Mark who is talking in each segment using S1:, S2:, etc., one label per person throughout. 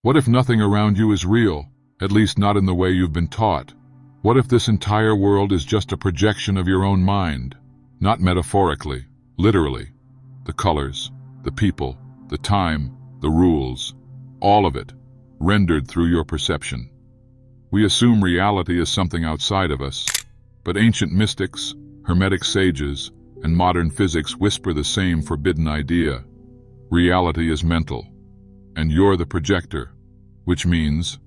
S1: What if nothing around you is real, at least not in the way you've been taught? What if this entire world is just a projection of your own mind? Not metaphorically, literally. The colors, the people, the time, the rules, all of it, rendered through your perception. We assume reality is something outside of us, but ancient mystics, Hermetic sages, and modern physics whisper the same forbidden idea. Reality is mental, and you're the projector, which means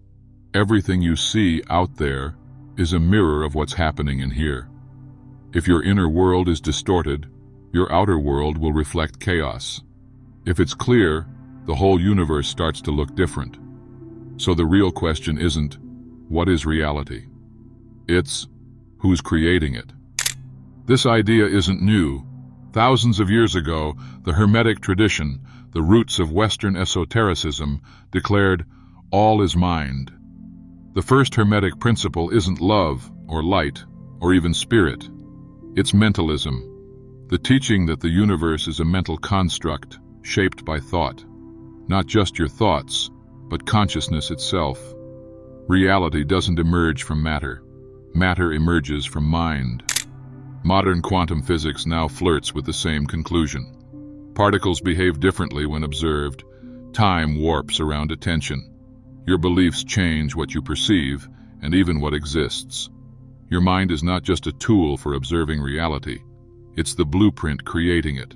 S1: everything you see out there is a mirror of what's happening in here. If your inner world is distorted, your outer world will reflect chaos. If it's clear, the whole universe starts to look different. So the real question isn't, what is reality? It's, who's creating it? This idea isn't new. Thousands of years ago, the Hermetic tradition, the roots of Western esotericism, declared, all is mind. The first Hermetic principle isn't love, or light, or even spirit. It's mentalism, the teaching that the universe is a mental construct shaped by thought. Not just your thoughts, but consciousness itself. Reality doesn't emerge from matter. Matter emerges from mind. Modern quantum physics now flirts with the same conclusion. Particles behave differently when observed. Time warps around attention. Your beliefs change what you perceive, and even what exists. Your mind is not just a tool for observing reality. It's the blueprint creating it.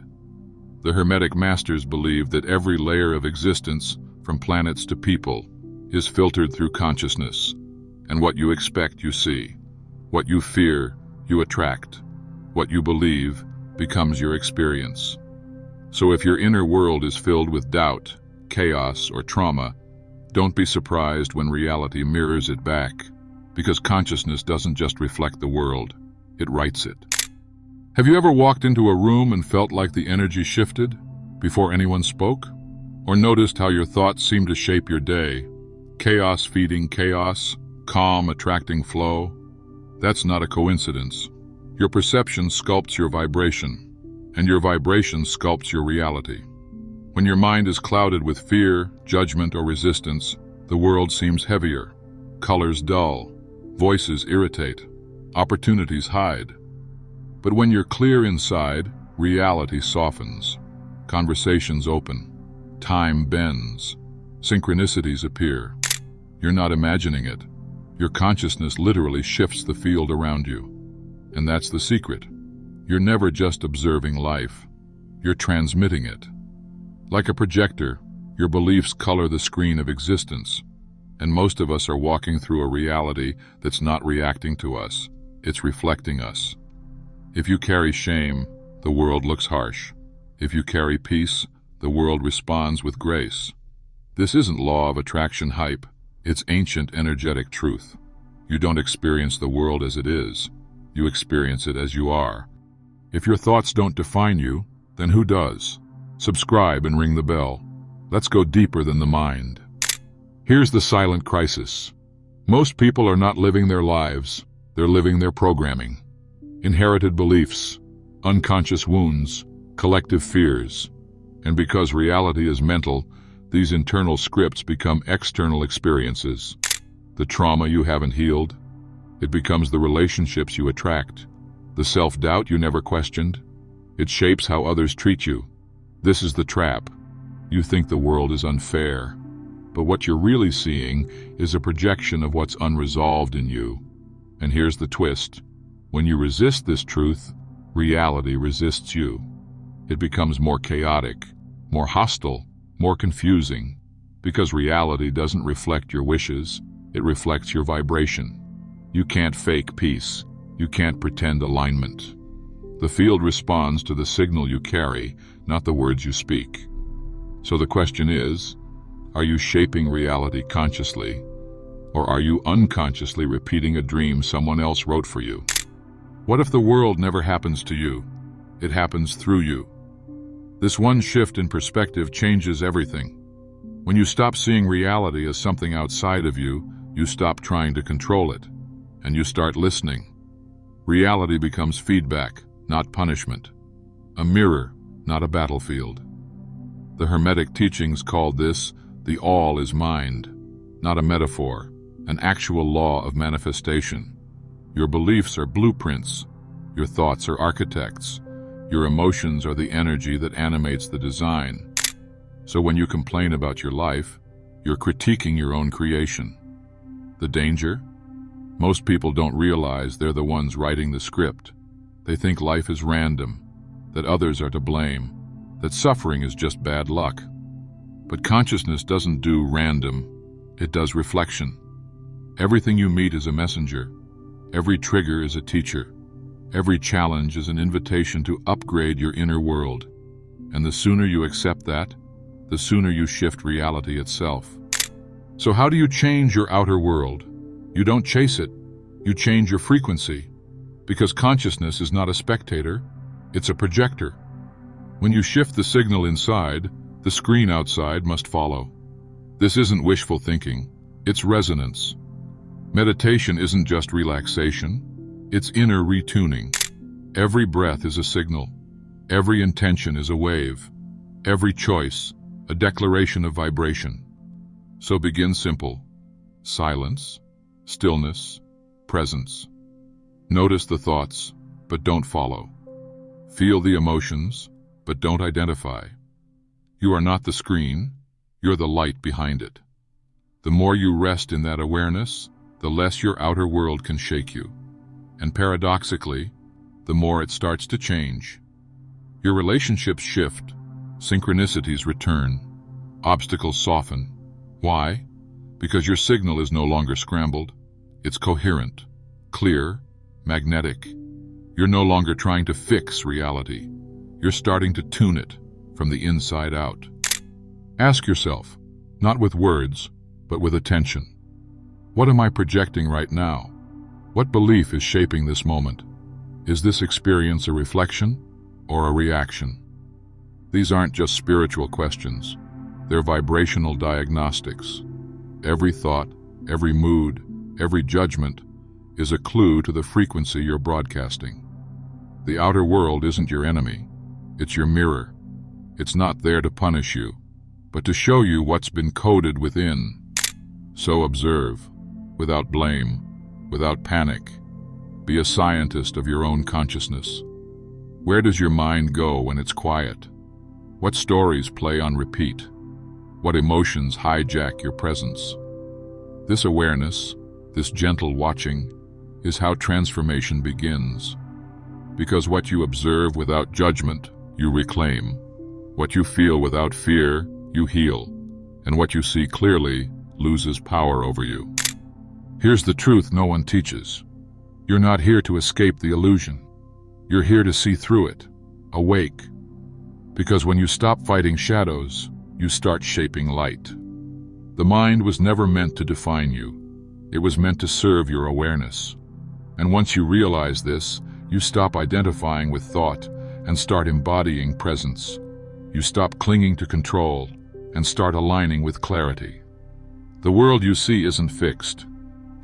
S1: The Hermetic masters believe that every layer of existence, from planets to people, is filtered through consciousness, and what you expect you see. What you fear, you attract. What you believe becomes your experience. So if your inner world is filled with doubt, chaos, or trauma, don't be surprised when reality mirrors it back, because consciousness doesn't just reflect the world, it writes it. Have you ever walked into a room and felt like the energy shifted before anyone spoke? Or noticed how your thoughts seem to shape your day? Chaos feeding chaos, calm attracting flow? That's not a coincidence. Your perception sculpts your vibration, and your vibration sculpts your reality. When your mind is clouded with fear, judgment, or resistance, the world seems heavier, colors dull, voices irritate, opportunities hide. But when you're clear inside, reality softens, conversations open, time bends, synchronicities appear. You're not imagining it. Your consciousness literally shifts the field around you. And that's the secret. You're never just observing life. You're transmitting it. Like a projector, your beliefs color the screen of existence. And most of us are walking through a reality that's not reacting to us. It's reflecting us. If you carry shame, the world looks harsh. If you carry peace, the world responds with grace. This isn't law of attraction hype. It's ancient energetic truth. You don't experience the world as it is. You experience it as you are. If your thoughts don't define you, then who does? Subscribe and ring the bell. Let's go deeper than the mind. Here's the silent crisis. Most people are not living their lives. They're living their programming. Inherited beliefs, unconscious wounds, collective fears. And because reality is mental, these internal scripts become external experiences. The trauma you haven't healed, it becomes the relationships you attract. The self-doubt you never questioned, it shapes how others treat you. This is the trap. You think the world is unfair, but what you're really seeing is a projection of what's unresolved in you. And here's the twist. When you resist this truth, reality resists you. It becomes more chaotic, more hostile, more confusing, because reality doesn't reflect your wishes, it reflects your vibration. You can't fake peace. You can't pretend alignment. The field responds to the signal you carry, not the words you speak. So the question is, are you shaping reality consciously, or are you unconsciously repeating a dream someone else wrote for you? What if the world never happens to you? It happens through you. This one shift in perspective changes everything. When you stop seeing reality as something outside of you, you stop trying to control it, and you start listening. Reality becomes feedback, not punishment. A mirror, not a battlefield. The Hermetic teachings called this The all is mind, not a metaphor, an actual law of manifestation. Your beliefs are blueprints. Your thoughts are architects. Your emotions are the energy that animates the design. So when you complain about your life, you're critiquing your own creation. The danger? Most people don't realize they're the ones writing the script. They think life is random, that others are to blame, that suffering is just bad luck. But consciousness doesn't do random, it does reflection. Everything you meet is a messenger. Every trigger is a teacher. Every challenge is an invitation to upgrade your inner world. And the sooner you accept that, the sooner you shift reality itself. So how do you change your outer world? You don't chase it, you change your frequency. Because consciousness is not a spectator, it's a projector. When you shift the signal inside, the screen outside must follow. This isn't wishful thinking, it's resonance. Meditation isn't just relaxation, it's inner retuning. Every breath is a signal. Every intention is a wave. Every choice, a declaration of vibration. So begin simple. Silence, stillness, presence. Notice the thoughts, but don't follow. Feel the emotions, but don't identify. You are not the screen, you're the light behind it. The more you rest in that awareness, the less your outer world can shake you. And paradoxically, the more it starts to change. Your relationships shift, synchronicities return, obstacles soften. Why? Because your signal is no longer scrambled. It's coherent, clear, magnetic. You're no longer trying to fix reality. You're starting to tune it from the inside out. Ask yourself, not with words, but with attention. What am I projecting right now? What belief is shaping this moment? Is this experience a reflection or a reaction? These aren't just spiritual questions. They're vibrational diagnostics. Every thought, every mood, every judgment is a clue to the frequency you're broadcasting. The outer world isn't your enemy. It's your mirror. It's not there to punish you, but to show you what's been coded within. So observe, without blame, without panic. Be a scientist of your own consciousness. Where does your mind go when it's quiet? What stories play on repeat? What emotions hijack your presence? This awareness, this gentle watching, is how transformation begins. Because what you observe without judgment, you reclaim. What you feel without fear, you heal. And what you see clearly loses power over you. Here's the truth no one teaches. You're not here to escape the illusion. You're here to see through it, awake. Because when you stop fighting shadows, you start shaping light. The mind was never meant to define you. It was meant to serve your awareness. And once you realize this, you stop identifying with thought and start embodying presence. You stop clinging to control and start aligning with clarity. The world you see isn't fixed.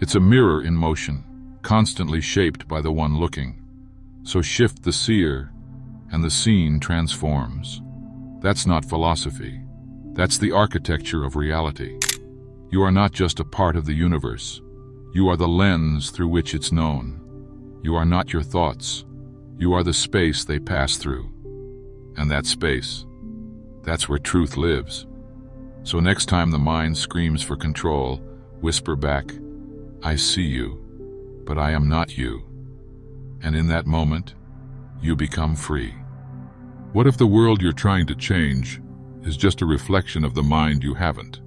S1: It's a mirror in motion, constantly shaped by the one looking. So shift the seer, and the scene transforms. That's not philosophy. That's the architecture of reality. You are not just a part of the universe. You are the lens through which it's known. You are not your thoughts. You are the space they pass through. And that space, that's where truth lives. So next time the mind screams for control, whisper back, I see you, but I am not you. And in that moment, you become free. What if the world you're trying to change is just a reflection of the mind you haven't?